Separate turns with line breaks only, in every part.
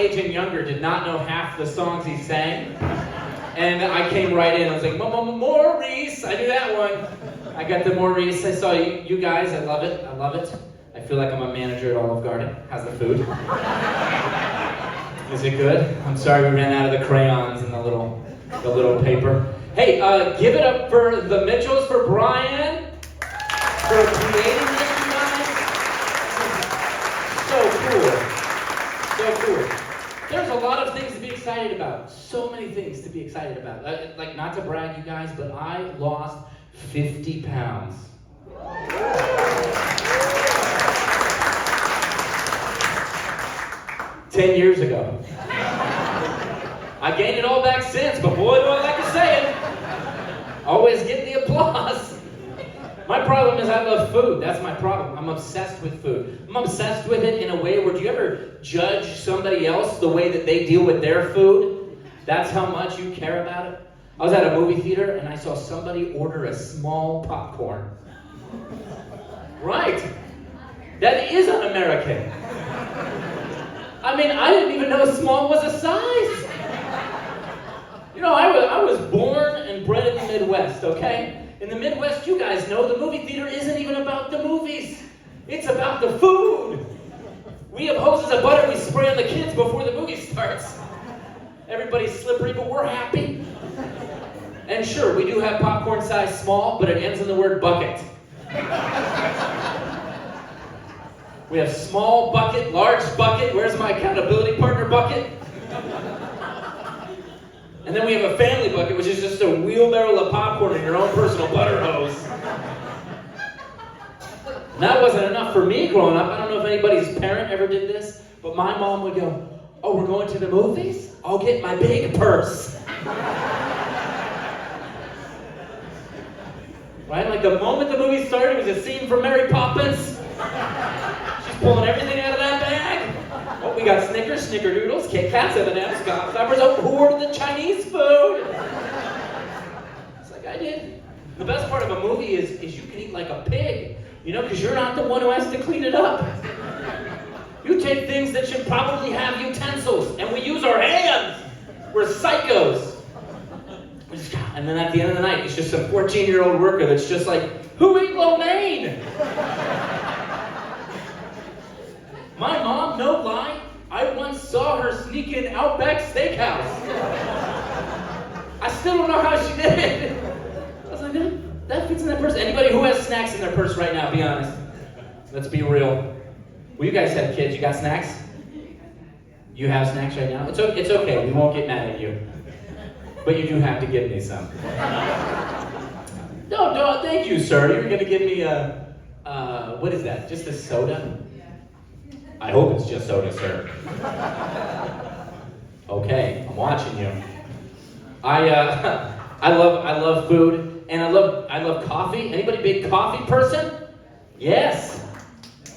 age and younger did not know half the songs he sang. And I came right in. I was like, Maurice. I knew that one. I got the Maurice. I saw you guys. I love it. I love it. I feel like I'm a manager at Olive Garden. How's the food? Is it good? I'm sorry we ran out of the crayons and the little paper. Hey, give it up for the Mitchells, for Brian, for creating this, you guys. So cool. So cool. There's a lot of things to be excited about. So many things to be excited about. Like, not to brag, you guys, but I lost 50 pounds. 10 years ago. I gained it all back since, but boy, do I like to say it. Always get the applause. My problem is I love food. That's my problem. I'm obsessed with food. I'm obsessed with it in a way where, do you ever judge somebody else the way that they deal with their food? That's how much you care about it. I was at a movie theater and I saw somebody order a small popcorn. Right. That is un-American. I mean, I didn't even know small was a size. You know, I was born and bred in the Midwest, okay? In the Midwest, you guys know the movie theater isn't even about the movies. It's about the food. We have hoses of butter we spray on the kids before the movie starts. Everybody's slippery, but we're happy. And sure, we do have popcorn size small, but it ends in the word bucket. We have small bucket, large bucket. Where's my accountability partner bucket? And then we have a family bucket, which is just a wheelbarrow of popcorn in your own personal butter hose. And that wasn't enough for me growing up. I don't know if anybody's parent ever did this, but my mom would go, "Oh, we're going to the movies? I'll get my big purse." Right? Like the moment the movie started, it was a scene from Mary Poppins. She's pulling everything out of that bag. Oh, we got Snickers, Snickerdoodles, Kit Kats, M&M's, Gobstoppers. Oh, who ordered the Chinese food? It's like, I did. The best part of a movie is you can eat like a pig, you know, because you're not the one who has to clean it up. You take things that should probably have utensils, and we use our hands. We're psychos. And then at the end of the night, it's just some 14-year-old worker that's just like, who ate lo mein? My mom, no lie, I once saw her sneak in Outback Steakhouse. I still don't know how she did it. I was like, that fits in that purse. Anybody who has snacks in their purse right now, be honest. Let's be real. Well, you guys have kids. You got snacks? You have snacks right now? It's okay. We won't get mad at you. But you do have to give me some. No, thank you, sir. You're going to give me what is that? Just a soda? I hope it's just soda, sir. Okay, I'm watching you. I love food, and I love coffee. Anybody big coffee person? Yes.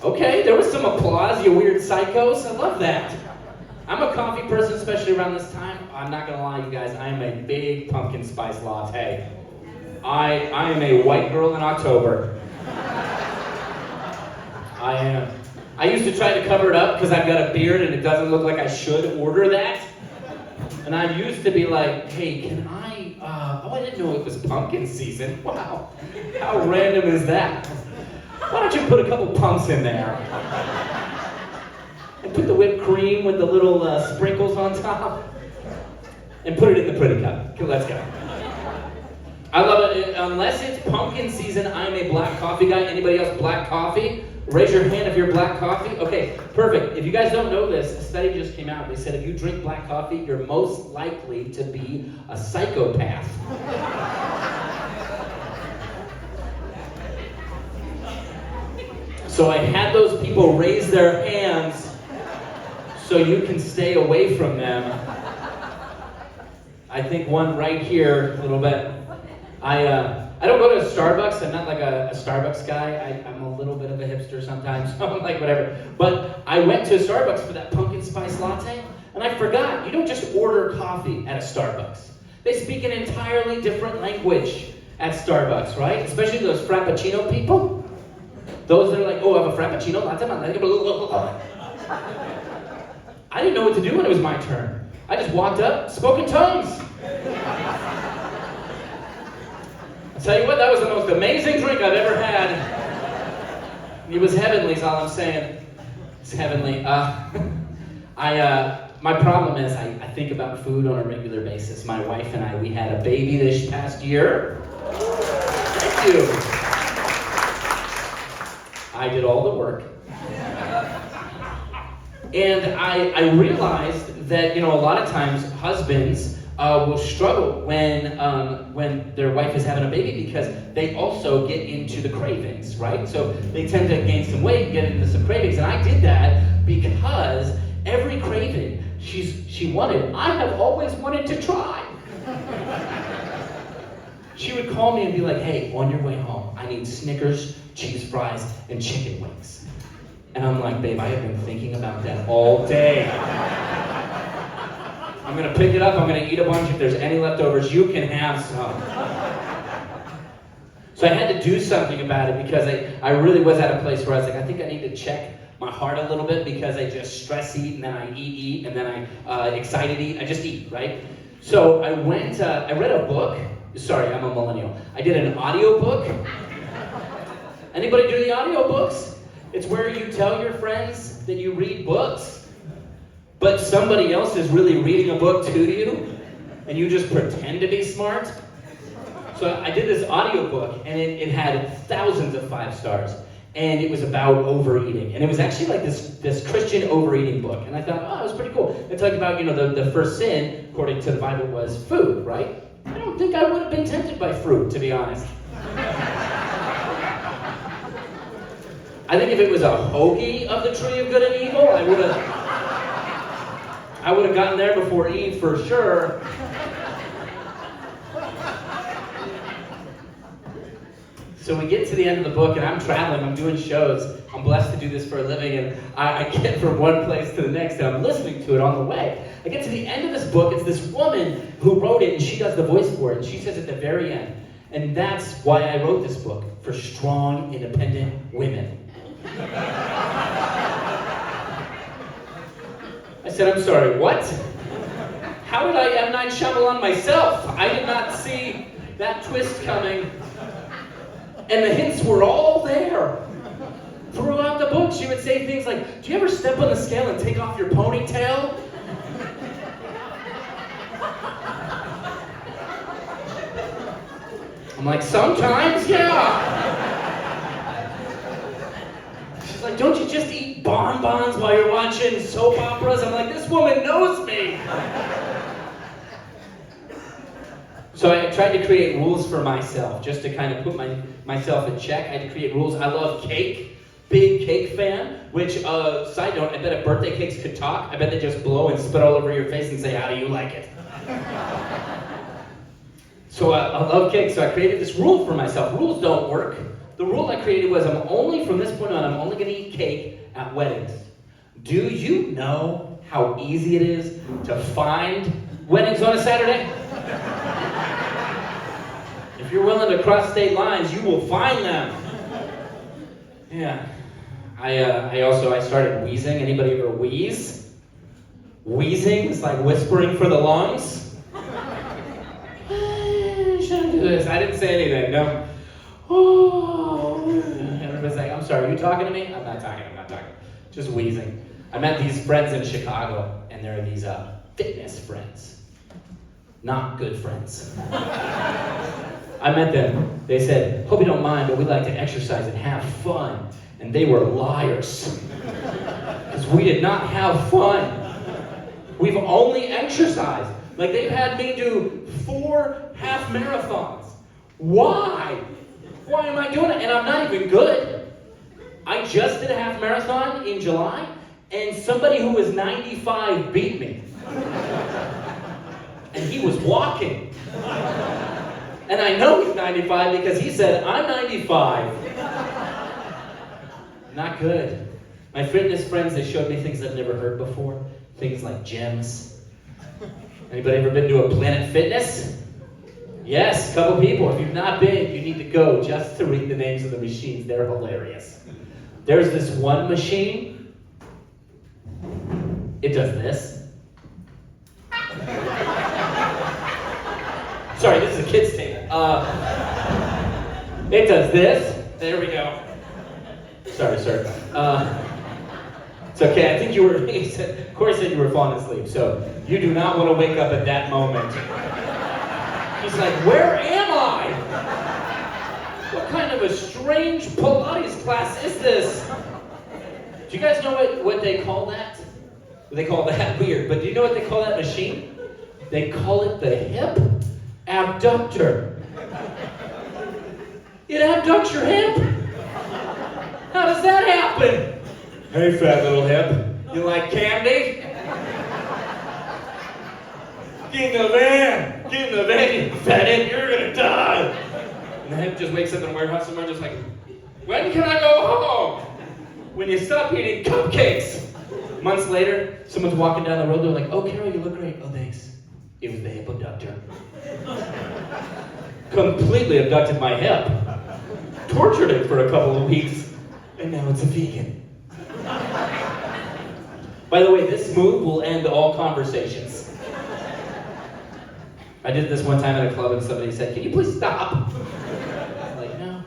Okay, there was some applause, you weird psychos. I love that. I'm a coffee person, especially around this time. I'm not gonna lie, you guys, I am a big pumpkin spice latte. I am a white girl in October. I am. I used to try to cover it up because I've got a beard and it doesn't look like I should order that. And I used to be like, hey, can I, I didn't know it was pumpkin season. Wow, how random is that? Why don't you put a couple pumps in there? And put the whipped cream with the little sprinkles on top. And put it in the pretty cup. Okay, let's go. I love it. Unless it's pumpkin season, I'm a black coffee guy. Anybody else black coffee? Raise your hand if you're black coffee. Okay, perfect. If you guys don't know this, a study just came out. They said if you drink black coffee, you're most likely to be a psychopath. So I had those people raise their hands so you can stay away from them. I think one right here, a little bit. I don't go to Starbucks. I'm not like a Starbucks guy. I'm a little bit of a hipster sometimes, so I'm like whatever. But I went to Starbucks for that pumpkin spice latte, and I forgot. You don't just order coffee at a Starbucks. They speak an entirely different language at Starbucks, right? Especially those Frappuccino people. Those that are like, oh, I have a Frappuccino latte. I didn't know what to do when it was my turn. I just walked up, spoke in tongues. I'll tell you what, that was the most amazing drink I've ever had. It was heavenly, is all I'm saying. It's heavenly. My problem is I think about food on a regular basis. My wife and I, we had a baby this past year. Thank you. I did all the work. And I realized that, a lot of times husbands will struggle when their wife is having a baby because they also get into the cravings, right? So they tend to gain some weight and get into some cravings. And I did that because every craving she wanted, I have always wanted to try. She would call me and be like, hey, on your way home, I need Snickers, cheese fries, and chicken wings. And I'm like, babe, I have been thinking about that all day. I'm gonna pick it up, I'm gonna eat a bunch. If there's any leftovers, you can have some. So I had to do something about it because I really was at a place where I was like, I think I need to check my heart a little bit because I just stress eat, and then I eat, and then I excited eat. I just eat, right? So I went, I read a book. Sorry, I'm a millennial. I did an audio book. Anybody do the audio books? It's where you tell your friends that you read books, but somebody else is really reading a book to you, and you just pretend to be smart. So I did this audio book, and it had thousands of 5 stars, and it was about overeating. And it was actually like this Christian overeating book. And I thought, oh, it was pretty cool. It talked about, the first sin, according to the Bible, was food, right? I don't think I would have been tempted by fruit, to be honest. I think if it was a hoagie of the tree of good and evil, I would have gotten there before Eve for sure. So we get to the end of the book, and I'm traveling, I'm doing shows. I'm blessed to do this for a living, and I get from one place to the next, and I'm listening to it on the way. I get to the end of this book, it's this woman who wrote it, and she does the voice for it, and she says at the very end, and that's why I wrote this book, for strong, independent women. I said, I'm sorry, what? How did I M. Night Shyamalan myself? I did not see that twist coming. And the hints were all there. Throughout the book, she would say things like, do you ever step on the scale and take off your ponytail? I'm like, sometimes, yeah. She's like, don't you just eat bonbons while you're watching soap operas? I'm like, this woman knows me. So I tried to create rules for myself, just to kind of put myself in check. I had to create rules. I love cake, big cake fan, which, side note, I bet if birthday cakes could talk, I bet they just blow and spit all over your face and say, how do you like it? So I love cake, so I created this rule for myself. Rules don't work. The rule I created was from this point on, I'm only gonna eat cake at weddings. Do you know how easy it is to find weddings on a Saturday? If you're willing to cross state lines, you will find them. Yeah. I started wheezing. Anybody ever wheeze? Wheezing is like whispering for the lungs. Should I do this? I didn't say anything, no. Oh. Everybody's like, I'm sorry, are you talking to me? I'm not talking. Just wheezing. I met these friends in Chicago, and they're these fitness friends. Not good friends. I met them. They said, hope you don't mind, but we like to exercise and have fun. And they were liars. Because we did not have fun. We've only exercised. Like, they've had me do 4 half marathons. Why? Why am I doing it? And I'm not even good. I just did a half marathon in July, and somebody who was 95 beat me. And he was walking. And I know he's 95 because he said, I'm 95. Not good. My fitness friends, they showed me things I've never heard before. Things like gyms. Anybody ever been to a Planet Fitness? Yes, a couple people. If you've not been, you need to go just to read the names of the machines. They're hilarious. There's this one machine. It does this. Sorry, this is a kid's table. It does this. There we go. Sorry, sir. It's okay, I think you were, Corey said you were falling asleep, so you do not want to wake up at that moment. He's like, where am I? What kind of a strange Pilates class is this? Do you guys know what they call that? They call that weird, but do you know what they call that machine? They call it the hip abductor. It abducts your hip? How does that happen? Hey, fat little hip. You like candy? Get in the van! Get in the van, you fat hip, you're gonna die! And the hip just wakes up in a warehouse somewhere just like, when can I go home? When you stop eating cupcakes! Months later, someone's walking down the road, they're like, oh, Carol, you look great. Oh, thanks. It was the hip abductor. Completely abducted my hip. Tortured it for a couple of weeks, and now it's a vegan. By the way, this move will end all conversations. I did this one time at a club and somebody said, can you please stop? I was like, no.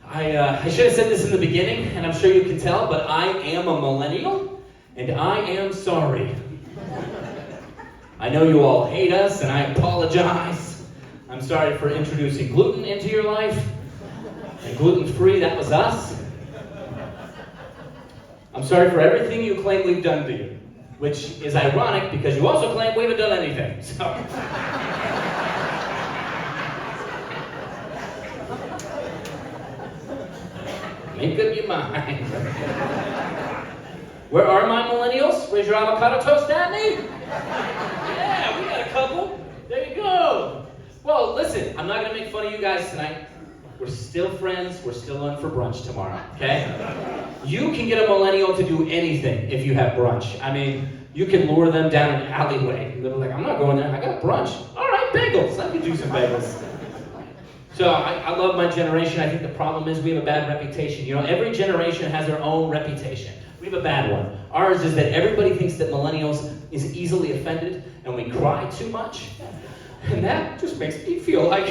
I should have said this in the beginning, and I'm sure you can tell, but I am a millennial, and I am sorry. I know you all hate us, and I apologize. I'm sorry for introducing gluten into your life. And gluten-free, that was us. I'm sorry for everything you claim we've done to you, which is ironic because you also claim we haven't done anything. So. Make up your mind. Where are my millennials? Raise your avocado toast at me? Yeah, we got a couple. There you go. Well, listen, I'm not going to make fun of you guys tonight. We're still friends. We're still on for brunch tomorrow, okay? You can get a millennial to do anything if you have brunch. I mean, you can lure them down an alleyway. They're like, I'm not going there. I got brunch. All right, bagels. Let me do some bagels. So I love my generation. I think the problem is we have a bad reputation. You know, every generation has their own reputation. We have a bad one. Ours is that everybody thinks that millennials is easily offended and we cry too much. And that just makes me feel like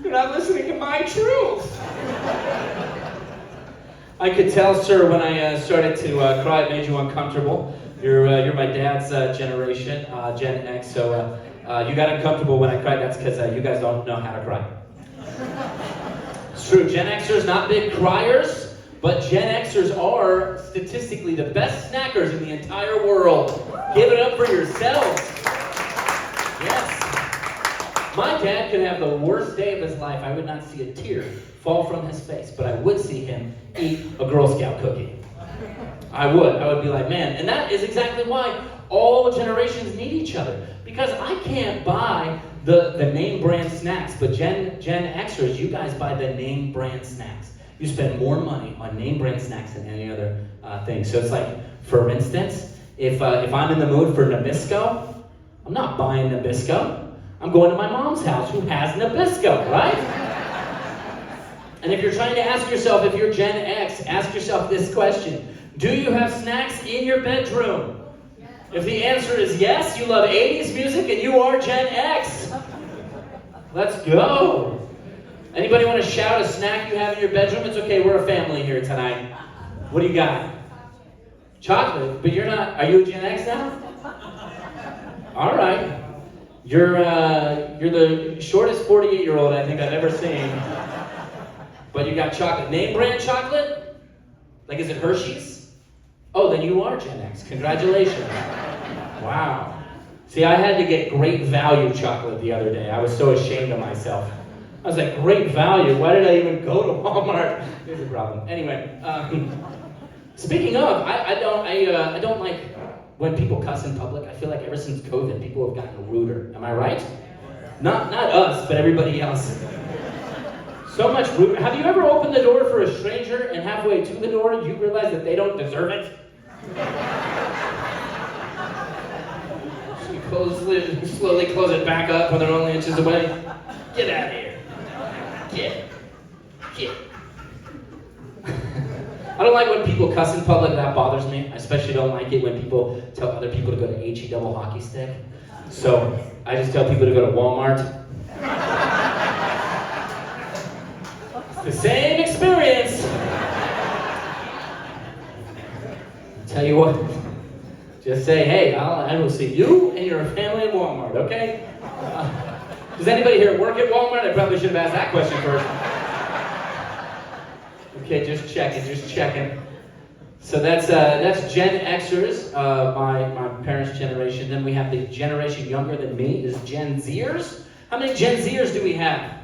you're not listening to my truth. I could tell, sir, when I started to cry, it made you uncomfortable. You're my dad's generation, Gen X, so you got uncomfortable when I cried. That's because you guys don't know how to cry. It's true, Gen Xers not big criers, but Gen Xers are statistically the best snackers in the entire world. Give it up for yourselves. Yes. My dad could have the worst day of his life. I would not see a tear fall from his face, but I would see him eat a Girl Scout cookie. I would be like, man, and that is exactly why all generations need each other. Because I can't buy the name brand snacks, but Gen Xers, you guys buy the name brand snacks. You spend more money on name brand snacks than any other thing. So it's like, for instance, if I'm in the mood for Nabisco, I'm not buying Nabisco. I'm going to my mom's house who has Nabisco, right? And if you're trying to ask yourself, if you're Gen X, ask yourself this question. Do you have snacks in your bedroom? Yes. If the answer is yes, you love 80s music and you are Gen X. Let's go. Anybody want to shout a snack you have in your bedroom? It's okay, we're a family here tonight. What do you got? Chocolate? But you're not, are you a Gen X now? All right. You're the shortest 48-year-old I think I've ever seen. But you got chocolate. Name brand chocolate? Like, is it Hershey's? Oh, then you are Gen X. Congratulations. Wow. See, I had to get Great Value chocolate the other day. I was so ashamed of myself. I was like, Great Value? Why did I even go to Walmart? Here's the problem. Anyway, speaking of, I don't like when people cuss in public. I feel like ever since COVID, people have gotten ruder. Am I right? Not us, but everybody else. So much rude. Have you ever opened the door for a stranger and halfway to the door you realize that they don't deserve it? So you slowly close it back up when they're only inches away. Get out of here. Get. I don't like when people cuss in public. That bothers me. I especially don't like it when people tell other people to go to HE double hockey stick. So I just tell people to go to Walmart. It's the same experience. Tell you what, just say, hey, I will see you and your family in Walmart, okay? Does anybody here work at Walmart? I probably should have asked that question first. Okay, just checking. So that's Gen Xers, my parents' generation. Then we have the generation younger than me, is Gen Zers. How many Gen Zers do we have?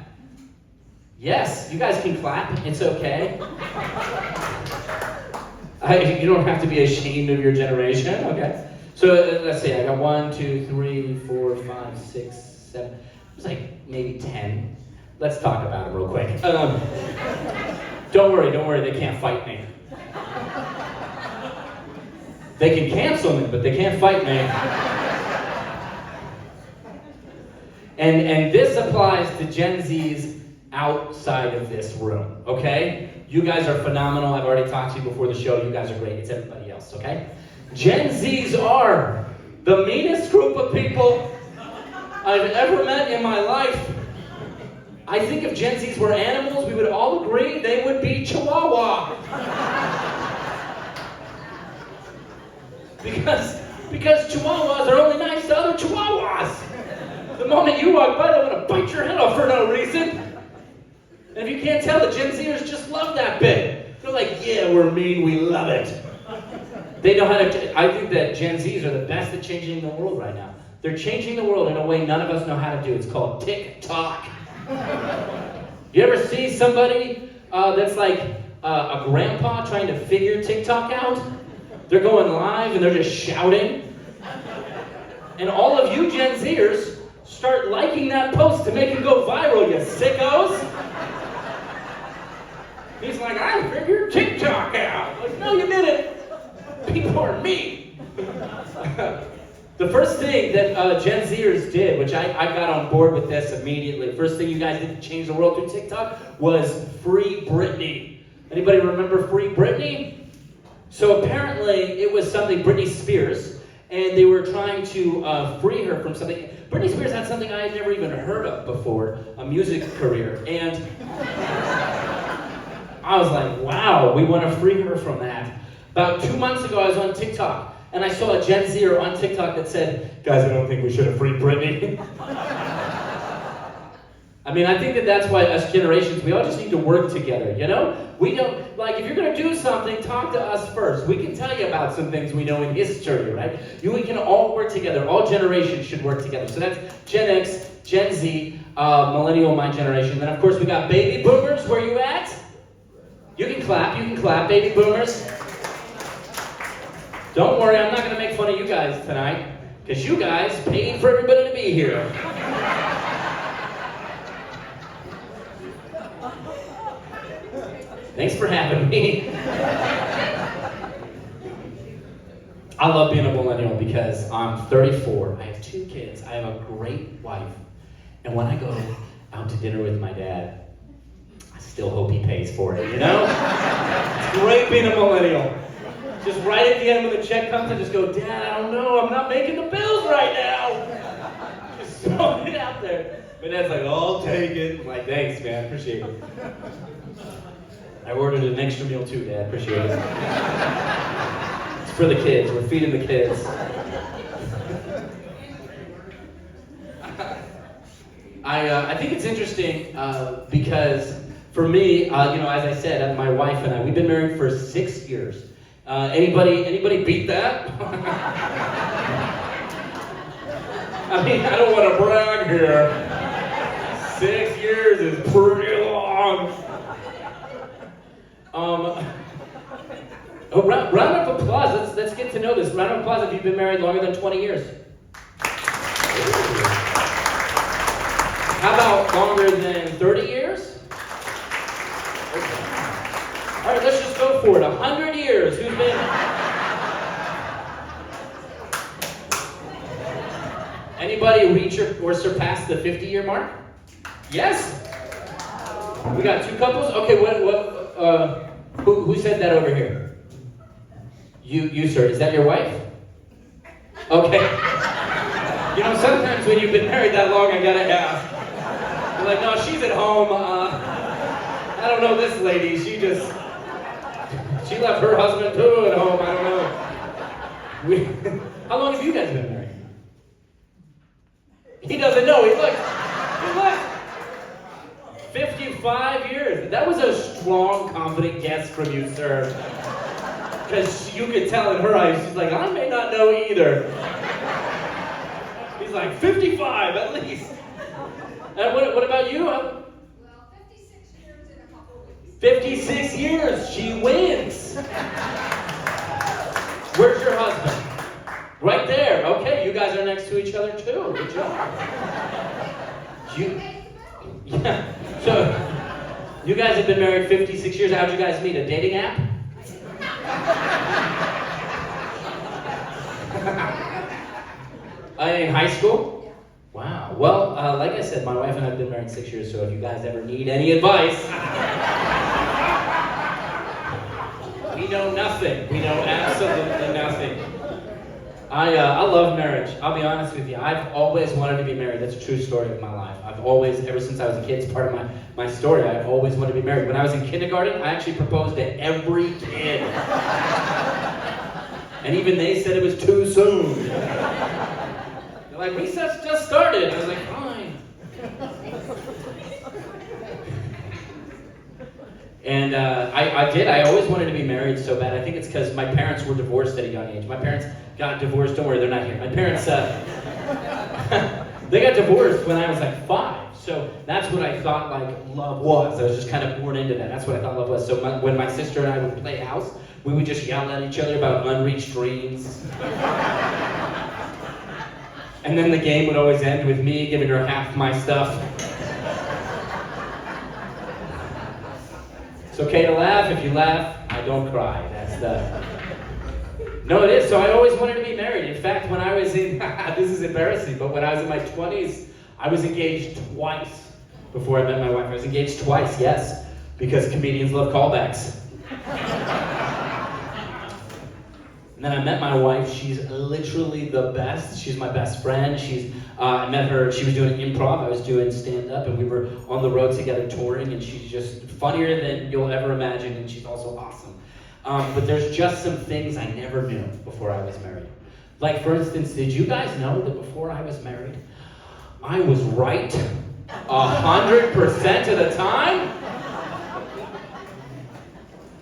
Yes, you guys can clap, it's okay. You don't have to be ashamed of your generation, okay? So let's see, I got 1, 2, 3, 4, 5, 6, 7, it's like maybe 10. Let's talk about it real quick. Don't worry, they can't fight me. They can cancel me, but they can't fight me. And this applies to Gen Zs outside of this room, okay? You guys are phenomenal. I've already talked to you before the show. You guys are great. It's everybody else, okay? Gen Zs are the meanest group of people I've ever met in my life. I think if Gen Zs were animals, we would all agree they would be Chihuahua. Because Chihuahuas are only nice to other Chihuahuas. The moment you walk by, they want to bite your head off for no reason. And if you can't tell, the Gen Zers just love that bit. They're like, yeah, we're mean, we love it. They know how to, I think that Gen Zs are the best at changing the world right now. They're changing the world in a way none of us know how to do. It's called TikTok. You ever see somebody that's like a grandpa trying to figure TikTok out? They're going live and they're just shouting. And all of you Gen Zers start liking that post to make it go viral, you sickos. He's like, I figured TikTok out. Like, no, you didn't. People are mean. The first thing that Gen Zers did, which I got on board with this immediately, first thing you guys did to change the world through TikTok was Free Britney. Anybody remember Free Britney? So apparently it was something, Britney Spears, and they were trying to free her from something. Britney Spears had something I had never even heard of before, a music career. And I was like, wow, we want to free her from that. About 2 months ago, I was on TikTok, and I saw a Gen Zer on TikTok that said, guys, I don't think we should have freed Britney. I mean, I think that that's why us generations, we all just need to work together, you know? We don't, like, if you're going to do something, talk to us first. We can tell you about some things we know in history, right? We can all work together. All generations should work together. So that's Gen X, Gen Z, Millennial, my generation. Then, of course, we got Baby Boomers. Where you at? You can clap, Baby Boomers. Don't worry, I'm not going to make fun of you guys tonight, because you guys paid for everybody to be here. Thanks for having me. I love being a millennial because I'm 34. I have 2 kids. I have a great wife. And when I go out to dinner with my dad, I still hope he pays for it, you know? It's great being a millennial. Just right at the end when the check comes, I just go, Dad, I don't know. I'm not making the bills right now. Just throw it out there. My dad's like, oh, I'll take it. I'm like, thanks, man. Appreciate it. I ordered an extra meal too, Dad. Appreciate it. It's for the kids. We're feeding the kids. I think it's interesting because for me, you know, as I said, my wife and I, we've been married for 6 years. Anybody beat that? I mean, I don't want to brag here. 6 years is pretty long. Round of applause. Let's get to know this. Round of applause if you've been married longer than 20 years. How about longer than 30 years? Okay. All right, let's just go for it. 100 years. Who's been? Anybody reach or surpass the 50-year mark? Yes? We got 2 couples? Okay, what Who said that over here? You, sir. Is that your wife? Okay. You know, sometimes when you've been married that long, I gotta ask. You're like, no, she's at home. I don't know this lady. She left her husband too at home. I don't know. How long have you guys been married? He doesn't know. He looked. 55 years. That was a strong, confident guess from you, sir. Because you could tell in her eyes, she's like, I may not know either. He's like, 55 at least. And what about you?
Well, 56 years in a couple of weeks.
56 years. She wins. Where's your husband? Right there. Okay, you guys are next to each other too. Good job. Yeah. So, you guys have been married 56 years. How'd you guys meet? A dating app? In high school?
Yeah.
Wow. Well, like I said, my wife and I have been married 6 years, so if you guys ever need any advice, we know nothing. We know absolutely nothing. I love marriage. I'll be honest with you. I've always wanted to be married. That's a true story of my life. I've always, ever since I was a kid, it's part of my story. I've always wanted to be married. When I was in kindergarten, I actually proposed to every kid. And even they said it was too soon. They're like, recess just started. I was like, fine. And I did. I always wanted to be married so bad. I think it's because my parents were divorced at a young age. My parents got divorced. Don't worry, they're not here. My parents, they got divorced when I was like 5. So that's what I thought like love was. I was just kind of born into that. That's what I thought love was. So when my sister and I would play house, we would just yell at each other about unreached dreams. And then the game would always end with me giving her half my stuff. It's okay to laugh. If you laugh, I don't cry. That's the... No, it is. So I always wanted to be married. In fact, when I was in... this is embarrassing, but when I was in my 20s, I was engaged twice before I met my wife. I was engaged twice, yes, because comedians love callbacks. And then I met my wife. She's literally the best. She's my best friend. I met her, she was doing improv, I was doing stand-up, and we were on the road together touring, and she's just funnier than you'll ever imagine, and she's also awesome. But there's just some things I never knew before I was married. Like, for instance, did you guys know that before I was married, I was right 100% of the time?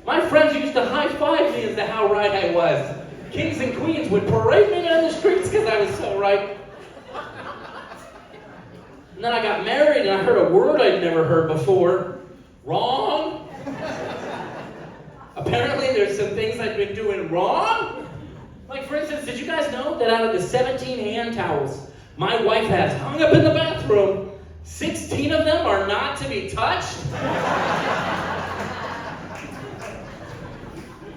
My friends used to high-five me as to how right I was. Kings and queens would parade me down the streets because I was so right. And then I got married and I heard a word I'd never heard before. Wrong. Apparently there's some things I've been doing wrong. Like, for instance, did you guys know that out of the 17 hand towels my wife has hung up in the bathroom, 16 of them are not to be touched?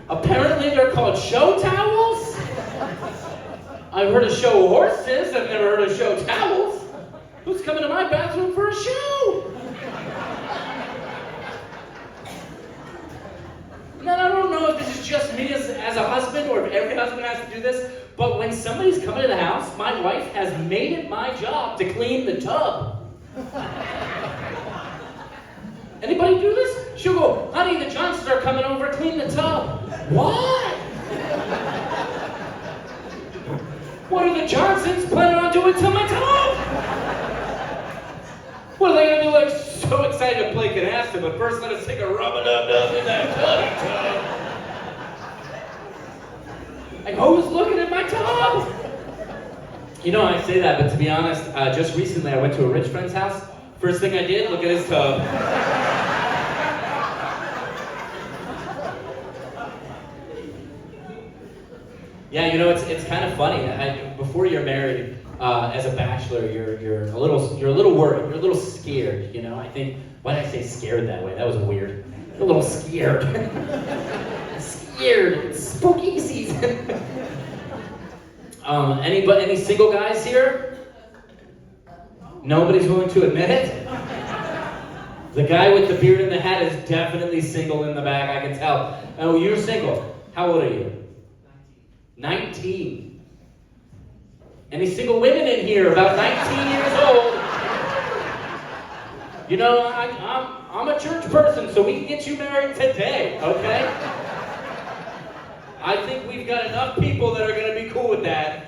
Apparently they're called show towels. I've heard of show horses, I've never heard of show towels. Who's coming to my bathroom for a show? Now, I don't know if this is just me as a husband or if every husband has to do this, but when somebody's coming to the house, my wife has made it my job to clean the tub. Anybody do this? She'll go, honey, the Johnsons are coming over, clean the tub. What? What are the Johnsons planning on doing to my tub? What are they gonna do? Like, so excited to play canasta, but first let us take a rub-a-dub-dub in that tub. Like, who's looking at my tub? You know, I say that, but to be honest, just recently I went to a rich friend's house. First thing I did, look at his tub. Yeah, you know, it's kind of funny. Before you're married, as a bachelor, you're a little worried. You're a little scared. You know, I think. Why did I say scared that way? That was weird. You're a little scared. Scared. It's spooky season. Any single guys here? Nobody's willing to admit it. The guy with the beard and the hat is definitely single in the back, I can tell. Oh, you're single. How old are you? 19. Any single women in here about 19 years old? You know, I'm a church person, so we can get you married today, okay? I think we've got enough people that are going to be cool with that.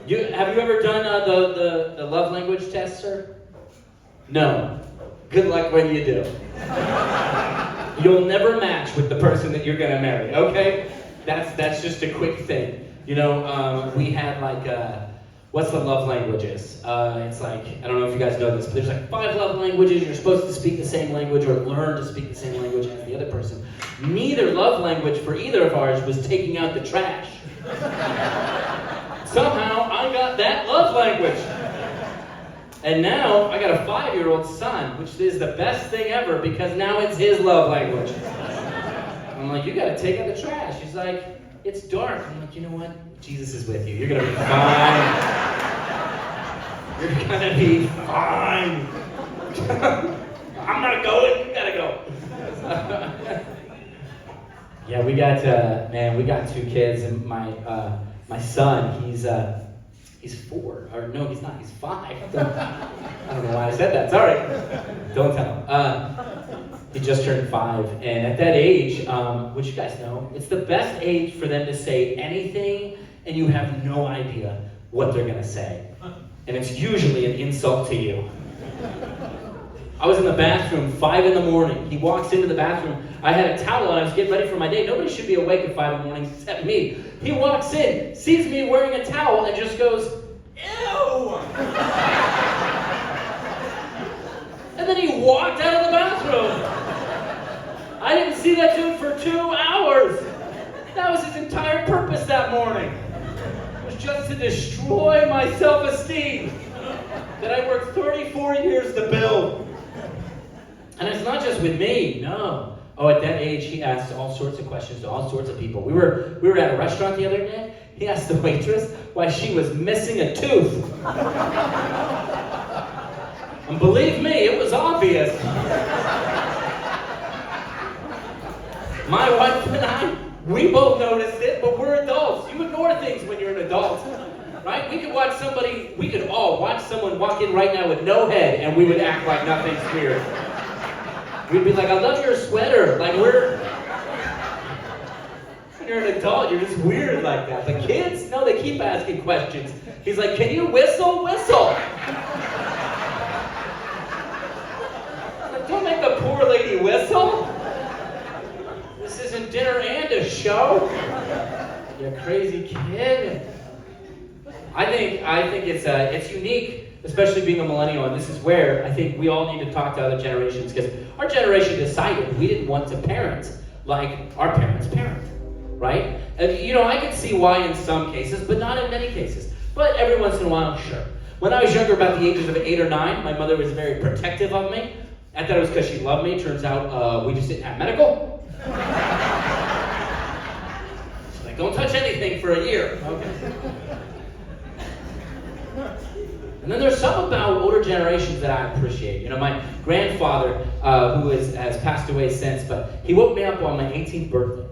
Have you ever done the love language test, sir? No. Good luck when you do. You'll never match with the person that you're going to marry, okay? That's just a quick thing. You know, we had like, what's the love languages? It's like, I don't know if you guys know this, but there's like 5 love languages. You're supposed to speak the same language or learn to speak the same language as the other person. Neither love language for either of ours was taking out the trash. Somehow, I got that love language. And now, I got a 5-year-old son, which is the best thing ever because now it's his love language. I'm like, you gotta take out the trash. He's like, it's dark. I'm like, you know what? Jesus is with you. You're gonna be fine. You're gonna be fine. I'm not going. You gotta go. Yeah, we got 2 kids, and my son, he's 4. Or no, he's not. He's 5. I don't know why I said that. Sorry. Don't tell him. He just turned 5, and at that age, which you guys know, it's the best age for them to say anything, and you have no idea what they're gonna say. And it's usually an insult to you. I was in the bathroom, 5 in the morning. He walks into the bathroom. I had a towel on. I was getting ready for my day. Nobody should be awake at 5 in the morning except me. He walks in, sees me wearing a towel, and just goes, ew! And then he walked out of the bathroom. I didn't see that dude for 2 hours. That was his entire purpose that morning. It was just to destroy my self-esteem that I worked 34 years to build. And it's not just with me, no. Oh, at that age, he asked all sorts of questions to all sorts of people. We were at a restaurant the other day. He asked the waitress why she was missing a tooth. And believe me, it was obvious. My wife and I, we both noticed it, but we're adults. You ignore things when you're an adult, right? We could all watch someone walk in right now with no head, and we would act like nothing's weird. We'd be like, I love your sweater. Like when you're an adult, you're just weird like that. But kids, no, they keep asking questions. He's like, can you whistle? Whistle. Like, don't make the poor lady whistle. This isn't dinner and a show. You crazy kid. I think it's unique, especially being a millennial, and this is where I think we all need to talk to other generations, because our generation decided we didn't want to parent like our parents parent, right? And you know, I can see why in some cases, but not in many cases. But every once in a while, sure. When I was younger, about the ages of 8 or 9, my mother was very protective of me. I thought it was because she loved me. Turns out we just didn't have medical. She's like, don't touch anything for a year. Okay. And then there's some about older generations that I appreciate. You know, my grandfather, who has passed away since, but he woke me up on my 18th birthday,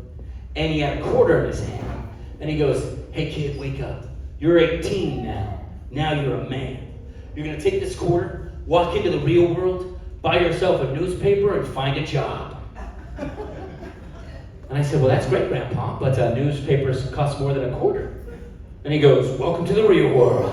and he had a quarter in his hand, and he goes, hey kid, wake up. You're 18 now. Now you're a man. You're gonna take this quarter, walk into the real world, buy yourself a newspaper, and find a job. And I said, well, that's great, Grandpa, but newspapers cost more than a quarter. And he goes, welcome to the real world.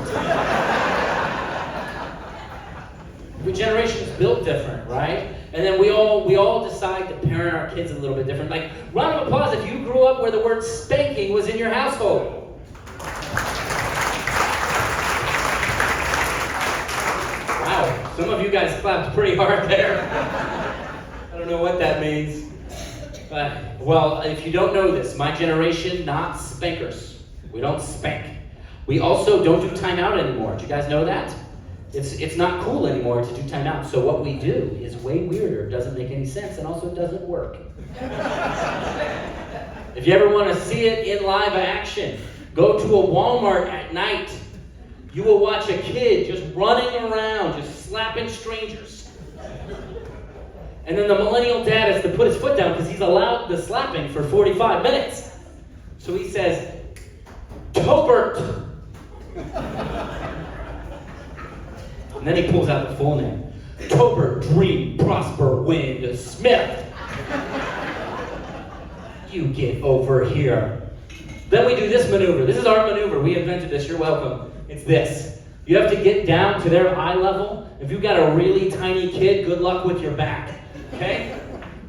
Every generation is built different, right? And then we all decide to parent our kids a little bit different. Like, round of applause if you grew up where the word spanking was in your household. Wow, some of you guys clapped pretty hard there. I don't know what that means. Well, if you don't know this, my generation, not spankers. We don't spank. We also don't do timeout anymore. Do you guys know that? It's not cool anymore to do timeout. So what we do is way weirder, doesn't make any sense, and also doesn't work. If you ever want to see it in live action, go to a Walmart at night. You will watch a kid just running around, just slapping strangers. And then the millennial dad has to put his foot down because he's allowed the slapping for 45 minutes. So he says, Tobert. And then he pulls out the full name. Tobert Dream Prosper Wind Smith. You get over here. Then we do this maneuver. This is our maneuver. We invented this. You're welcome. It's this. You have to get down to their eye level. If you've got a really tiny kid, good luck with your back. Okay?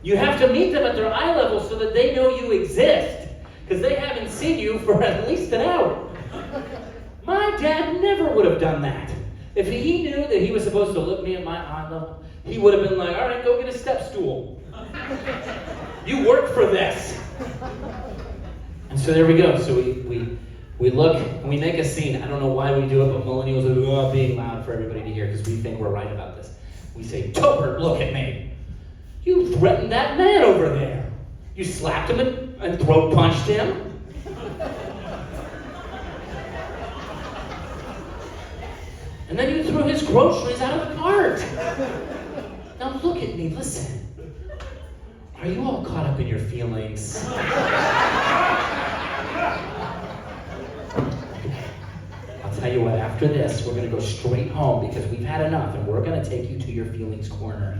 You have to meet them at their eye level so that they know you exist. Because they haven't seen you for at least an hour. My dad never would have done that. If he knew that he was supposed to look me at my eye level, he would have been like, all right, go get a step stool. You work for this. And so there we go. So we look and we make a scene. I don't know why we do it, but millennials are being loud for everybody to hear because we think we're right about this. We say, Tobert, look at me. You threatened that man over there. You slapped him and throat punched him. And then you threw his groceries out of the cart. Now look at me, listen. Are you all caught up in your feelings? I'll tell you what, after this, we're gonna go straight home because we've had enough and we're gonna take you to your feelings corner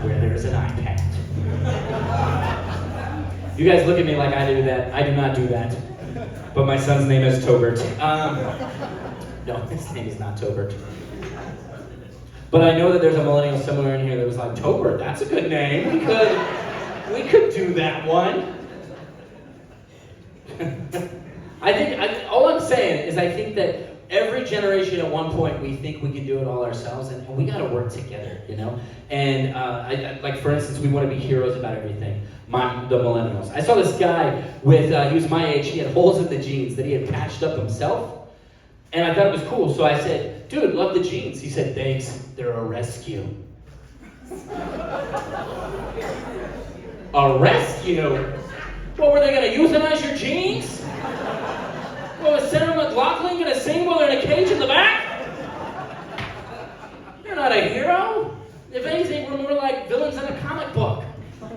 where there's an iPad. You guys look at me like I do that. I do not do that. But my son's name is Tobert. No, his name is not Tobert. But I know that there's a millennial somewhere in here that was like, Tobert, that's a good name. We could do that one. All I'm saying is I think that every generation at one point we think we can do it all ourselves, and we got to work together, you know. And like for instance, we want to be heroes about everything. The millennials. I saw this guy with he was my age. He had holes in the jeans that he had patched up himself. And I thought it was cool, so I said, dude, love the jeans. He said, thanks, they're a rescue. A rescue? What, were they going to euthanize your jeans? What, was Sarah McLachlan going to sing while they're in a cage in the back? You're not a hero. If anything, we're more like villains in a comic book,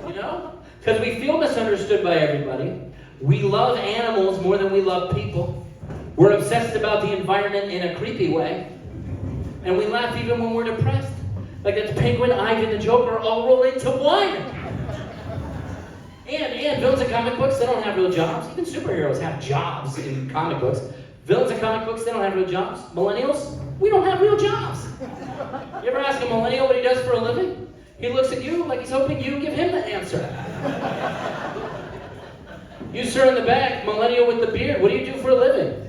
you know? Because we feel misunderstood by everybody. We love animals more than we love people. We're obsessed about the environment in a creepy way. And we laugh even when we're depressed. Like it's Penguin, Ivan, the Joker all roll into one. And villains in comic books, they don't have real jobs. Even superheroes have jobs in comic books. Villains in comic books, they don't have real jobs. Millennials, we don't have real jobs. You ever ask a millennial what he does for a living? He looks at you like he's hoping you give him the answer. You, sir, in the back, millennial with the beard, what do you do for a living?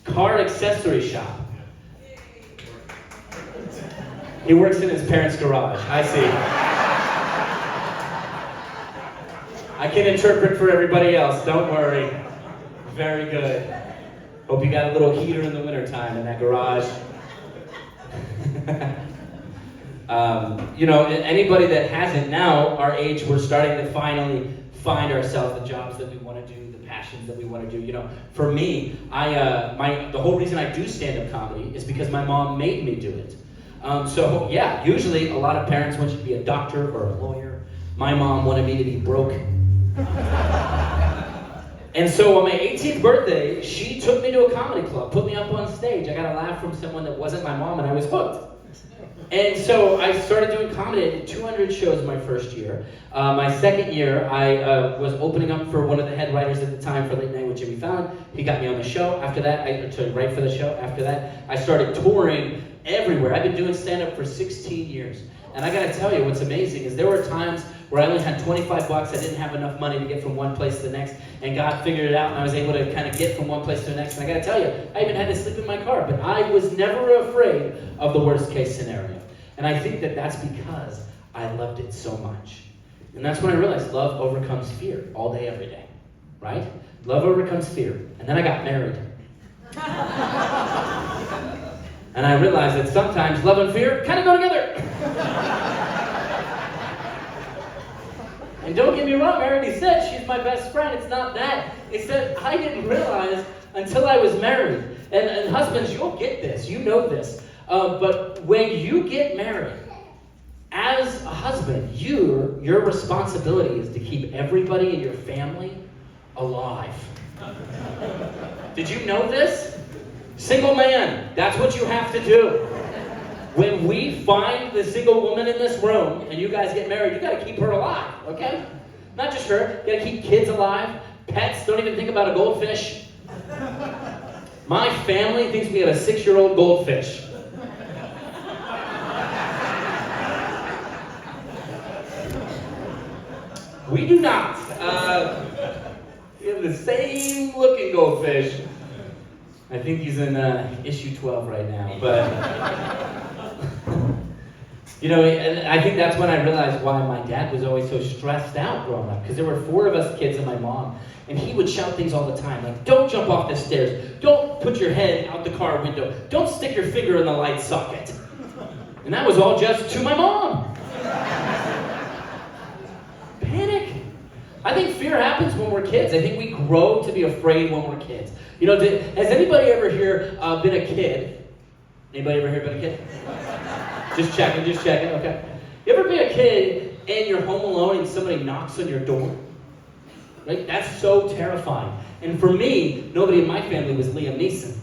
Car accessory shop. He works in his parents' garage. I see. I can interpret for everybody else. Don't worry. Very good. Hope you got a little heater in the wintertime in that garage. You know, anybody that hasn't now, our age, we're starting to finally find ourselves the jobs that we want to do, the passions that we want to do. You know, for me, the whole reason I do stand-up comedy is because my mom made me do it. So yeah, usually a lot of parents want you to be a doctor or a lawyer. My mom wanted me to be broke. And so on my 18th birthday, she took me to a comedy club, put me up on stage. I got a laugh from someone that wasn't my mom, and I was hooked. And so I started doing comedy. I did 200 shows my first year. My second year, I was opening up for one of the head writers at the time for Late Night with Jimmy Fallon. He got me on the show. After that, to write for the show. After that, I started touring everywhere. I've been doing stand-up for 16 years. And I gotta tell you, what's amazing is there were times where I only had 25 bucks, I didn't have enough money to get from one place to the next, and God figured it out, and I was able to kind of get from one place to the next. And I gotta tell you, I even had to sleep in my car, but I was never afraid of the worst case scenario. And I think that that's because I loved it so much. And that's when I realized love overcomes fear all day, every day, right? Love overcomes fear. And then I got married. And I realized that sometimes love and fear kind of go together. And don't get me wrong, I already said she's my best friend. It's not that. It's that I didn't realize until I was married. And husbands, you'll get this. You know this. But when you get married, as a husband, your responsibility is to keep everybody in your family alive. Did you know this? Single man, that's what you have to do. When we find the single woman in this room and you guys get married, you gotta keep her alive, okay? Not just her, you gotta keep kids alive, pets, don't even think about a goldfish. My family thinks we have a 6-year-old goldfish. We do not. We have the same looking goldfish. I think he's in issue 12 right now, but you know, and I think that's when I realized why my dad was always so stressed out growing up, because there were 4 of us kids and my mom, and he would shout things all the time, like, don't jump off the stairs, don't put your head out the car window, don't stick your finger in the light socket. And that was all just to my mom. Panic. I think fear happens when we're kids. I think we grow to be afraid when we're kids. You know, has anybody ever here been a kid? Anybody ever here been a kid? Just checking, okay. You ever be a kid and you're home alone and somebody knocks on your door? Right? That's so terrifying. And for me, nobody in my family was Liam Neeson.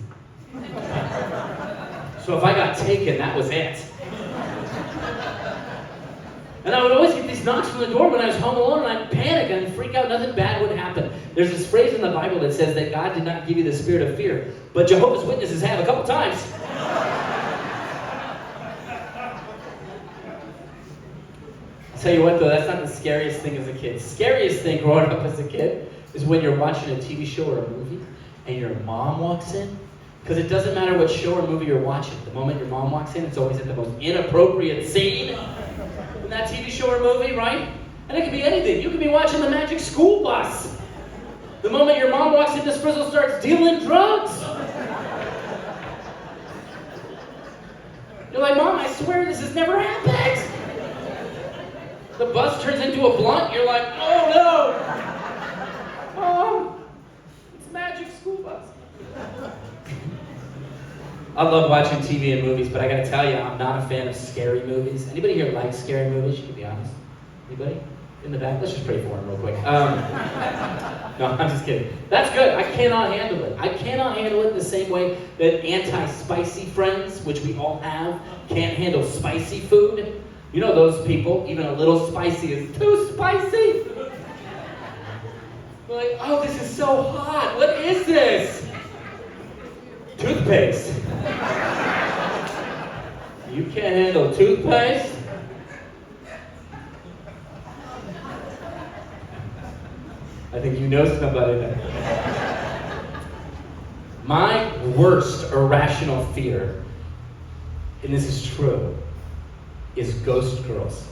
So if I got taken, that was it. And I would always get these knocks on the door when I was home alone, and I'd panic and I'd freak out. Nothing bad would happen. There's this phrase in the Bible that says that God did not give you the spirit of fear, but Jehovah's Witnesses have a couple times. I'll tell you what, though, that's not the scariest thing as a kid. Scariest thing growing up as a kid is when you're watching a TV show or a movie and your mom walks in. Because it doesn't matter what show or movie you're watching. The moment your mom walks in, it's always at the most inappropriate scene in that TV show or movie, right? And it could be anything. You could be watching The Magic School Bus. The moment your mom walks in, this frizzle starts dealing drugs. You're like, Mom, I swear this has never happened. The bus turns into a blunt. You're like, oh no. Mom, it's Magic School Bus. I love watching TV and movies, but I gotta tell you, I'm not a fan of scary movies. Anybody here like scary movies? You can be honest. Anybody? In the back? Let's just pray for him real quick. No, I'm just kidding. That's good. I cannot handle it. I cannot handle it the same way that anti-spicy friends, which we all have, can't handle spicy food. You know those people, even a little spicy is too spicy. They're like, oh, this is so hot. What is this? Toothpaste. You can't handle toothpaste? I think you know somebody there. My worst irrational fear, and this is true, is ghost girls.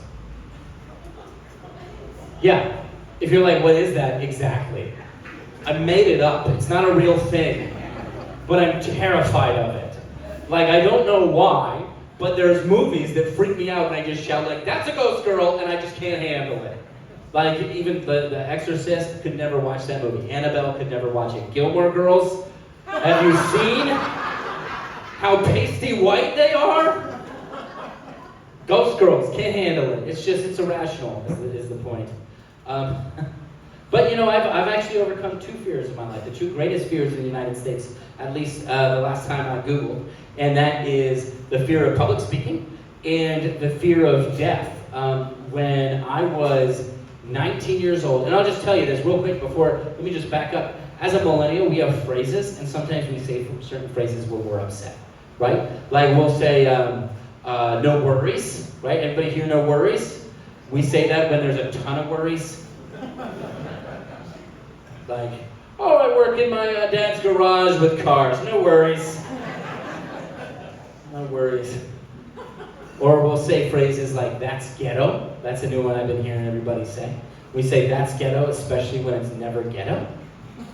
Yeah, if you're like, what is that exactly? I made it up. It's not a real thing. But I'm terrified of it. Like, I don't know why, but there's movies that freak me out and I just shout like, that's a ghost girl, and I just can't handle it. Like, even the Exorcist could never watch that movie. Annabelle could never watch it. Gilmore Girls, have you seen how pasty white they are? Ghost girls, can't handle it. It's irrational, is the point. But you know, I've actually overcome 2 fears in my life. The 2 greatest fears in the United States, at least the last time I Googled, and that is the fear of public speaking and the fear of death. When I was 19 years old, and I'll just tell you this real quick let me just back up. As a millennial, we have phrases, and sometimes we say certain phrases when we're upset, right? Like we'll say, no worries, right? Everybody here no worries? We say that when there's a ton of worries. Like, oh, I work in my dad's garage with cars. No worries. No worries. Or we'll say phrases like, that's ghetto. That's a new one I've been hearing everybody say. We say, that's ghetto, especially when it's never ghetto.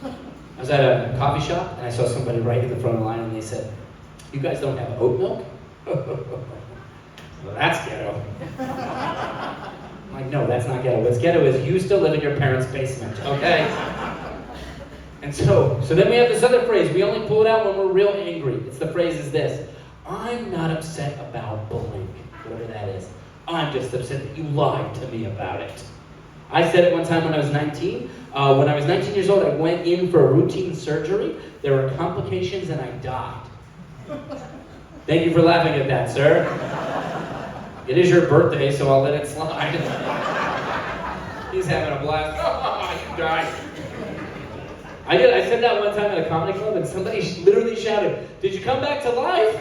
I was at a coffee shop, and I saw somebody right in the front of the line, and they said, you guys don't have oat milk? Well, that's ghetto. I'm like, no, that's not ghetto. What's ghetto is you still live in your parents' basement, okay? And so then we have this other phrase. We only pull it out when we're real angry. The phrase is this: I'm not upset about blank, whatever that is. I'm just upset that you lied to me about it. I said it one time when I was 19. When I was 19 years old, I went in for a routine surgery. There were complications and I died. Thank you for laughing at that, sir. It is your birthday, so I'll let it slide. He's having a blast. Oh, you died. I said that one time at a comedy club and somebody literally shouted, "Did you come back to life?"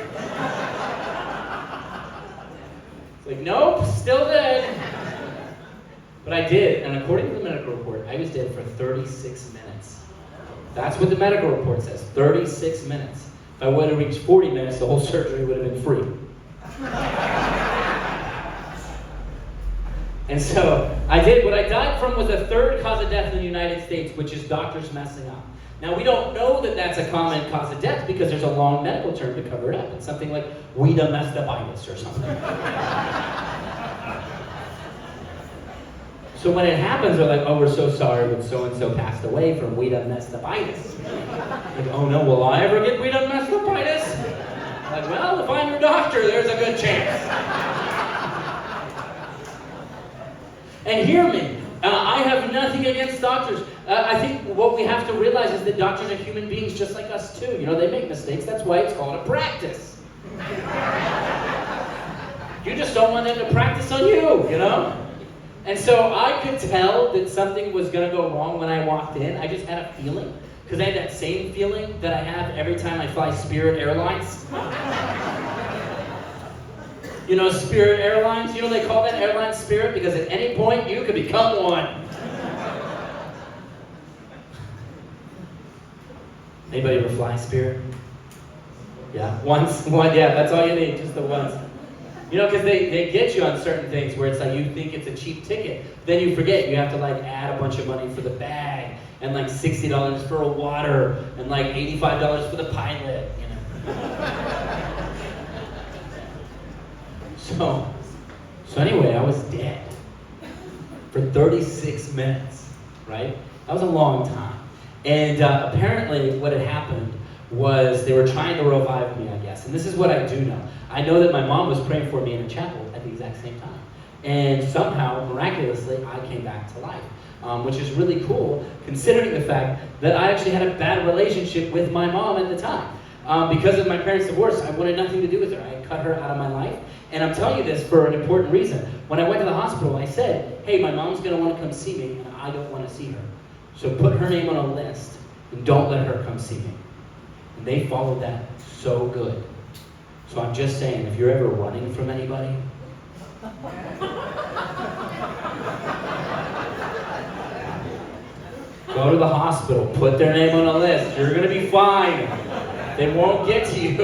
It's like, nope, still dead. But I did, and according to the medical report, I was dead for 36 minutes. That's what the medical report says, 36 minutes. If I would have reached 40 minutes, the whole surgery would have been free. And so, I did. What I died from was the third cause of death in the United States, which is doctors messing up. Now, we don't know that that's a common cause of death because there's a long medical term to cover it up. It's something like weedomestabitis or something. So when it happens, they're like, "Oh, we're so sorry, but so-and-so passed away from weedomestabitis." Like, "Oh no, will I ever get weedomestabitis?" Like, "Well, if I'm your doctor, there's a good chance." And hear me, I have nothing against doctors. I think what we have to realize is that doctors are human beings just like us too. You know, they make mistakes. That's why it's called a practice. You just don't want them to practice on you, you know? And so I could tell that something was going to go wrong when I walked in. I just had a feeling, because I had that same feeling that I have every time I fly Spirit Airlines. You know, Spirit Airlines, you know they call that airline Spirit because at any point you could become one. Anybody ever fly Spirit? Yeah, once, yeah, that's all you need, just the once. You know, because they get you on certain things where it's like you think it's a cheap ticket. Then you forget you have to like add a bunch of money for the bag and like $60 for a water and like $85 for the pilot, you know. So anyway, I was dead for 36 minutes, right? That was a long time. And apparently what had happened was they were trying to revive me, I guess. And this is what I do know. I know that my mom was praying for me in a chapel at the exact same time. And somehow, miraculously, I came back to life, which is really cool, considering the fact that I actually had a bad relationship with my mom at the time. Because of my parents' divorce, I wanted nothing to do with her. I cut her out of my life. And I'm telling you this for an important reason. When I went to the hospital, I said, "Hey, my mom's going to want to come see me, and I don't want to see her. So put her name on a list, and don't let her come see me." And they followed that so good. So I'm just saying, if you're ever running from anybody, go to the hospital, put their name on a list. You're going to be fine. They won't get to you.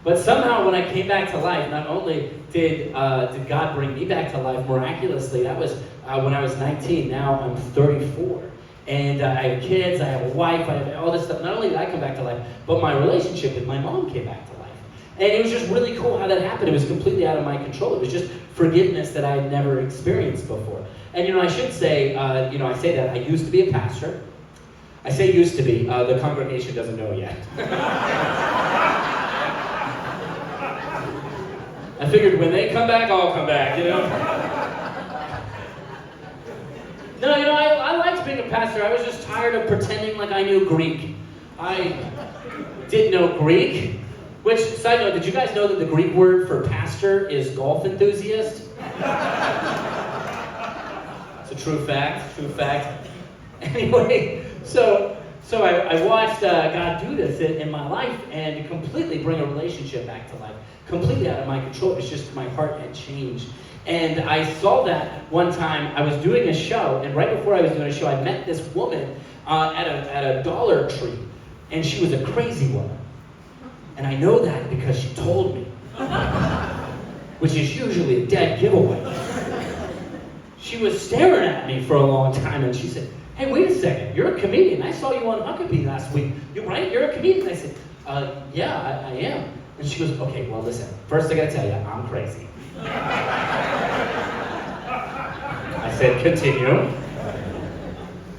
But somehow when I came back to life, not only did God bring me back to life miraculously, that was when I was 19, now I'm 34. And I have kids, I have a wife, I have all this stuff. Not only did I come back to life, but my relationship with my mom came back to life. And it was just really cool how that happened. It was completely out of my control. It was just forgiveness that I had never experienced before. And you know, I should say, I say that I used to be a pastor. I say used to be, the congregation doesn't know yet. I figured when they come back, I'll come back, you know? No, you know, I liked being a pastor. I was just tired of pretending like I knew Greek. I didn't know Greek. Which, side note, did you guys know that the Greek word for pastor is golf enthusiast? It's a true fact, Anyway, so I watched God do this in my life and completely bring a relationship back to life. Completely out of my control. It's just my heart had changed. And I saw that one time. I was doing a show, and right before I was doing a show, I met this woman at a Dollar Tree, and she was a crazy woman. And I know that because she told me, which is usually a dead giveaway. She was staring at me for a long time, and she said, "Hey, wait a second, you're a comedian. I saw you on Huckabee last week. You're right, you're a comedian." I said, "Yeah, I am." And she goes, "Okay, well listen, first I gotta tell you, I'm crazy." I said, "Continue."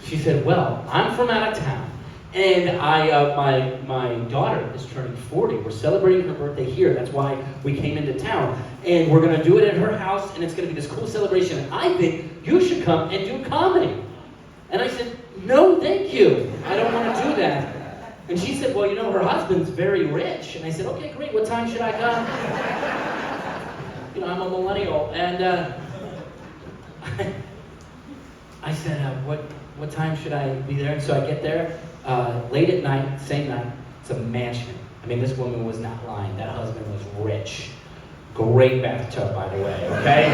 She said, "Well, I'm from out of town, And my daughter is turning 40. We're celebrating her birthday here. That's why we came into town. And we're gonna do it at her house, and it's gonna be this cool celebration. And I think you should come and do comedy. And I said, no, thank you. I don't wanna do that. And she said, well, you know, her husband's very rich. And I said, okay, great, what time should I come? You know, I'm a millennial. And I said, what time should I be there? And so I get there late at night, same night. It's a mansion. I mean, this woman was not lying. That husband was rich. Great bathtub, by the way, okay?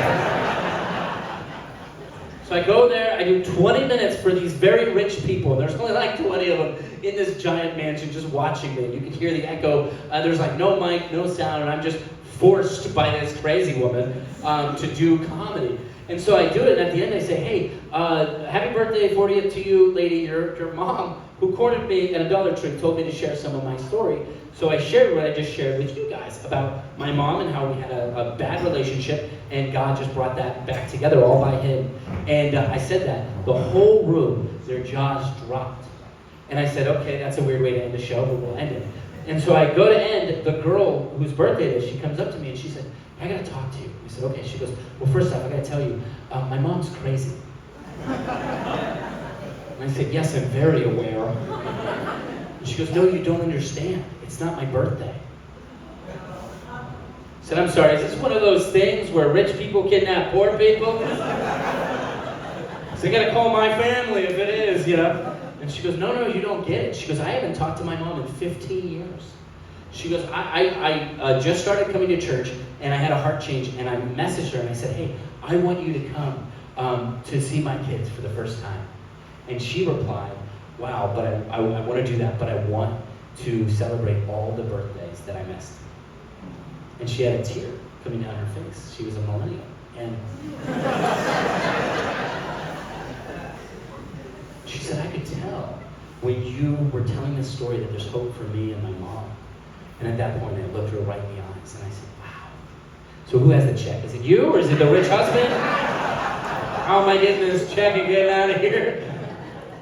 So I go there, I do 20 minutes for these very rich people. There's only like 20 of them in this giant mansion just watching me. You can hear the echo. There's like no mic, no sound, and I'm just forced by this crazy woman to do comedy. And so I do it, and at the end I say, hey, happy birthday, 40th to you, lady. Your mom, who cornered me at a Dollar Tree, told me to share some of my story. So I shared what I just shared with you guys about my mom and how we had a bad relationship, and God just brought that back together all by Him. And I said that. The whole room, their jaws dropped. And I said, okay, that's a weird way to end the show, but we'll end it. And so I go to end, the girl whose birthday it is, she comes up to me and she said, I gotta talk to you. I said, okay. She goes, well, first off, I gotta tell you, my mom's crazy. And I said, yes, I'm very aware. And she goes, no, you don't understand. It's not my birthday. I said, I'm sorry, is this one of those things where rich people kidnap poor people? So I gotta call my family if it is, you know? And she goes, no, you don't get it. She goes, I haven't talked to my mom in 15 years. She goes, I just started coming to church, and I had a heart change, and I messaged her, and I said, hey, I want you to come to see my kids for the first time. And she replied, wow, but I want to do that, but I want to celebrate all the birthdays that I missed. And she had a tear coming down her face. She was a millennial. And she said, I could tell when you were telling this story that there's hope for me and my mom. And at that point, I looked her right in the eyes, and I said, wow. So who has the check? Is it you, or is it the rich husband? How am I getting this check and getting out of here?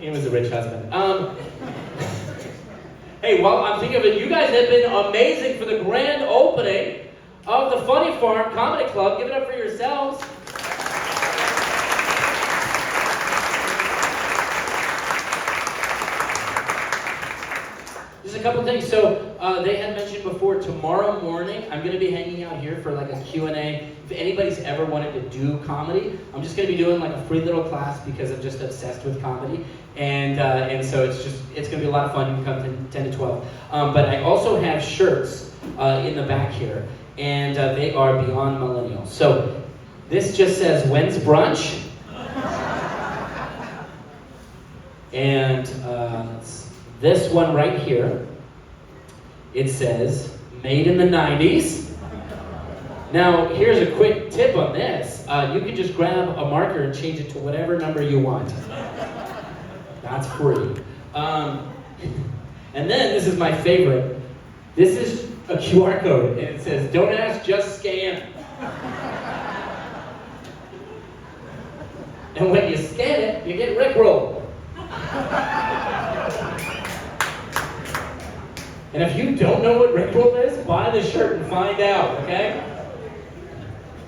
It was the rich husband. Hey, while I'm thinking of it, you guys have been amazing for the grand opening of the Funny Pharm Comedy Club. Give it up for yourselves. Just a couple things. So they had mentioned before, tomorrow morning, I'm going to be hanging out here for like a Q&A. If anybody's ever wanted to do comedy, I'm just going to be doing like a free little class because I'm just obsessed with comedy. And so it's going to be a lot of fun. You can come 10 to 12. But I also have shirts in the back here, and they are Beyond Millennial. So this just says, when's brunch? And this one right here, it says, made in the 90s. Now, here's a quick tip on this. You can just grab a marker and change it to whatever number you want. That's free. And then, this is my favorite. This is a QR code, and it says, don't ask, just scan. And when you scan it, you get Rickrolled. And if you don't know what Rickroll is, buy the shirt and find out, okay?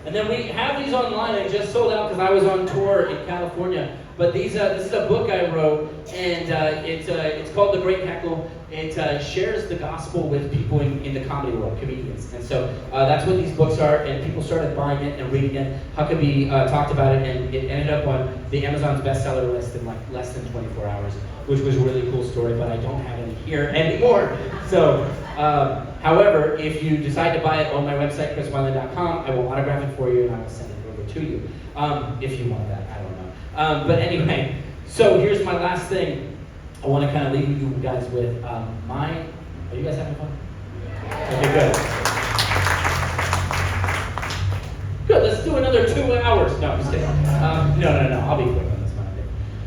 And then we have these online. I just sold out because I was on tour in California. But this is a book I wrote, and it's called The Great Heckle. It shares the gospel with people in the comedy world, comedians. And so that's what these books are, and people started buying it and reading it. Huckabee talked about it, and it ended up on the Amazon's bestseller list in like less than 24 hours, which was a really cool story, but I don't have it here anymore. So, however, if you decide to buy it on my website, chriswineland.com, I will autograph it for you, and I will send it over to you. If you want that, I don't know. But anyway, so here's my last thing. I want to kind of leave you guys with are you guys having fun? Okay, good. Good, let's do another 2 hours. No, I'm just kidding. No, I'll be quick on this one.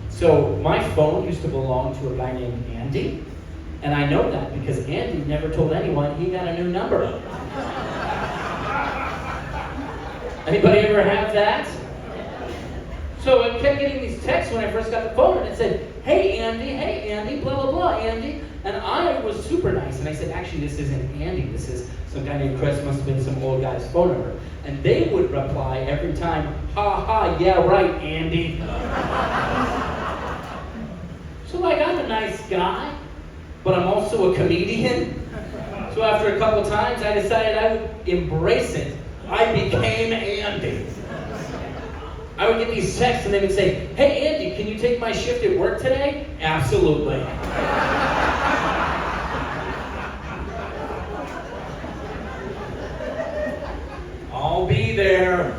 So my phone used to belong to a guy named Andy, and I know that because Andy never told anyone he got a new number. Anybody ever have that? So I kept getting these texts when I first got the phone, and it said, hey Andy, blah, blah, blah, Andy. And I was super nice, and I said, actually, this isn't Andy. This is some guy named Chris, must have been some old guy's phone number. And they would reply every time, ha ha, yeah, right, Andy. So like, I'm a nice guy, but I'm also a comedian. So after a couple times, I decided I would embrace it. I became Andy. I would get these texts and they would say, hey Andy, can you take my shift at work today? Absolutely. I'll be there.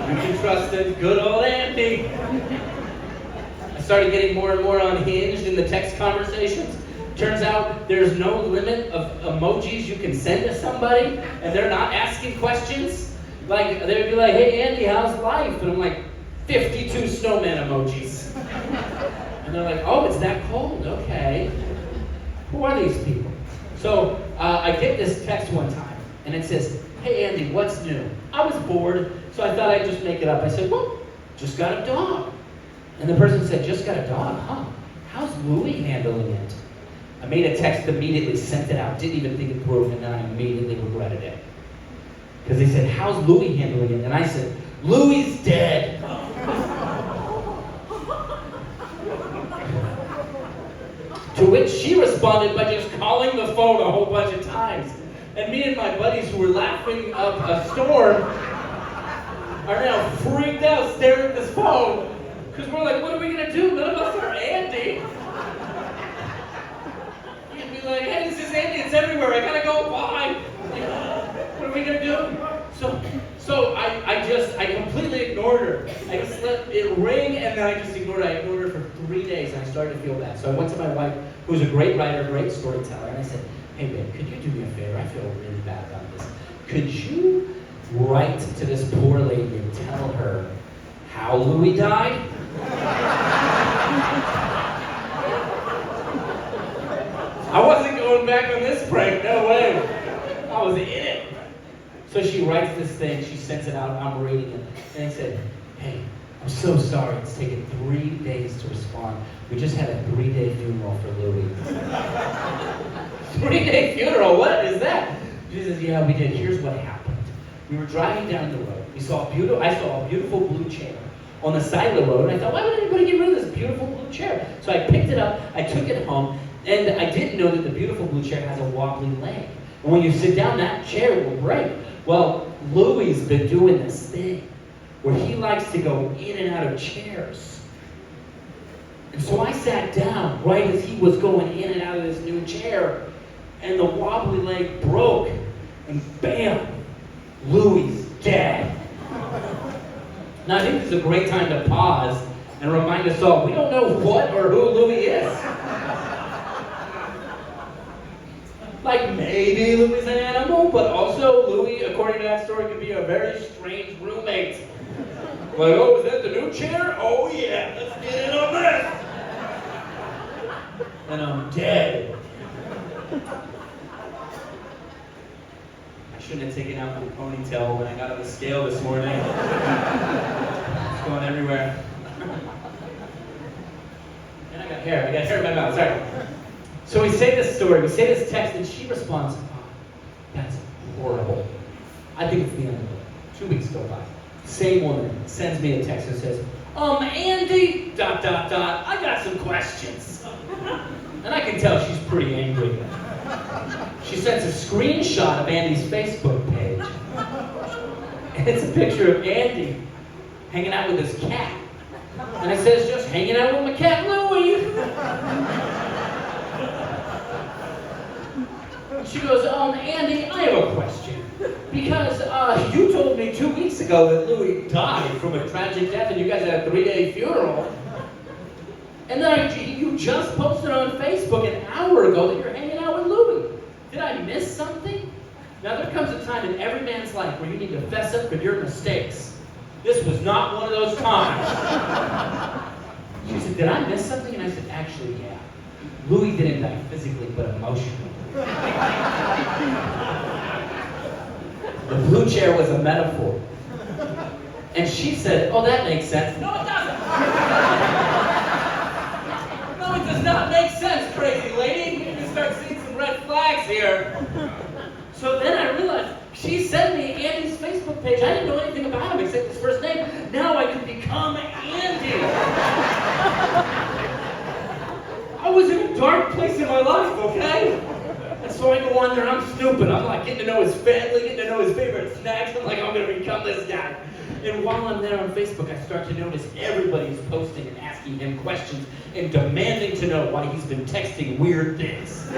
You can trust it. Good old Andy. I started getting more and more unhinged in the text conversations. Turns out there's no limit of emojis you can send to somebody, and they're not asking questions. Like, they would be like, hey Andy, how's life? And I'm like, 52 snowman emojis. And they're like, oh, it's that cold, okay. Who are these people? So I get this text one time, and it says, hey Andy, what's new? I was bored, so I thought I'd just make it up. I said, well, just got a dog. And the person said, just got a dog, huh? How's Louie handling it? I made a text immediately, sent it out, didn't even think it through, and then I immediately regretted it. Because they said, how's Louie handling it? And I said, Louie's dead. To which she responded by just calling the phone a whole bunch of times. And me and my buddies who were laughing up a storm are now freaked out staring at this phone. Because we're like, what are we going to do? None of us are Andy. You'd be like, hey, this is Andy, it's everywhere. I got to go, bye. What are we going to do? So I completely ignored her. I just let it ring and then I just ignored her. I ignored her for 3 days and I started to feel bad. So I went to my wife, who's a great writer, great storyteller, and I said, hey babe, could you do me a favor? I feel really bad about this. Could you write to this poor lady and tell her how Louie died? I wasn't going back on this prank, no way. I was in it. So she writes this thing, she sends it out, I'm reading it, and I said, hey, I'm so sorry, it's taken 3 days to respond. We just had a 3-day funeral for Louie. 3-day funeral, what is that? She says, yeah, we did. Here's what happened. We were driving down the road. I saw a beautiful blue chair on the side of the road, and I thought, why would anybody get rid of this beautiful blue chair? So I picked it up, I took it home, and I didn't know that the beautiful blue chair has a wobbly leg. And when you sit down, that chair will break. Well, Louie's been doing this thing where he likes to go in and out of chairs. And so I sat down right as he was going in and out of this new chair, and the wobbly leg broke, and bam, Louie's dead. Now I think this is a great time to pause and remind us all, we don't know what or who Louie is. Like maybe Louie's an animal, but also Louie, according to that story, could be a very strange roommate. Like, oh, is that the new chair? Oh yeah, let's get in on this. And I'm dead. I shouldn't have taken out my ponytail when I got on the scale this morning. It's going everywhere. And I got hair in my mouth, sorry. So we say this story, we say this text, and she responds, oh, that's horrible. I think it's the end of it. 2 weeks go by. Same woman sends me a text and says, Andy, ... I got some questions. And I can tell she's pretty angry. She sends a screenshot of Andy's Facebook page. And it's a picture of Andy hanging out with his cat. And it says, just hanging out with my cat, Louie. She goes, Andy, I have a question. Because you told me 2 weeks ago that Louie died from a tragic death and you guys had a 3-day funeral. And then you just posted on Facebook an hour ago that you're hanging out with Louie. Did I miss something? Now there comes a time in every man's life where you need to fess up for your mistakes. This was not one of those times. She said, did I miss something? And I said, actually, yeah. Louie didn't die physically, but emotionally. The blue chair was a metaphor. And she said, oh, that makes sense. No, it doesn't. No, it does not make sense, crazy lady. You can start seeing some red flags here. So then I realized she sent me Andy's Facebook page. I didn't know anything about him except his first name. Now I could become Andy. I was in a dark place in my life, okay? And so I go on there, I'm stupid. I'm like getting to know his family, getting to know his favorite snacks. I'm like, I'm gonna become this guy. And while I'm there on Facebook, I start to notice everybody's posting and asking him questions and demanding to know why he's been texting weird things.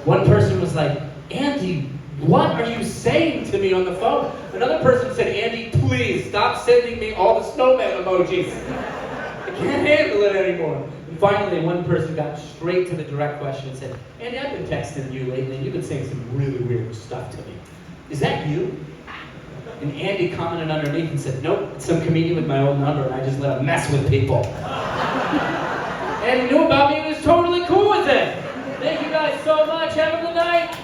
One person was like, Andy, what are you saying to me on the phone? Another person said, Andy, please stop sending me all the snowman emojis. I can't handle it anymore. And finally, one person got straight to the direct question and said, Andy, I've been texting you lately and you've been saying some really weird stuff to me. Is that you? And Andy commented underneath and said, nope, it's some comedian with my old number and I just let him mess with people. And he knew about me and was totally cool with it. Thank you guys so much. Have a good night.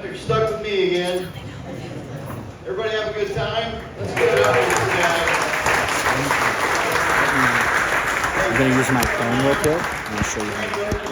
You're stuck with me again. Everybody have a good time? Let's get it up with this guy.
I'm going to use my phone real quick. I'm going to show you how to do it.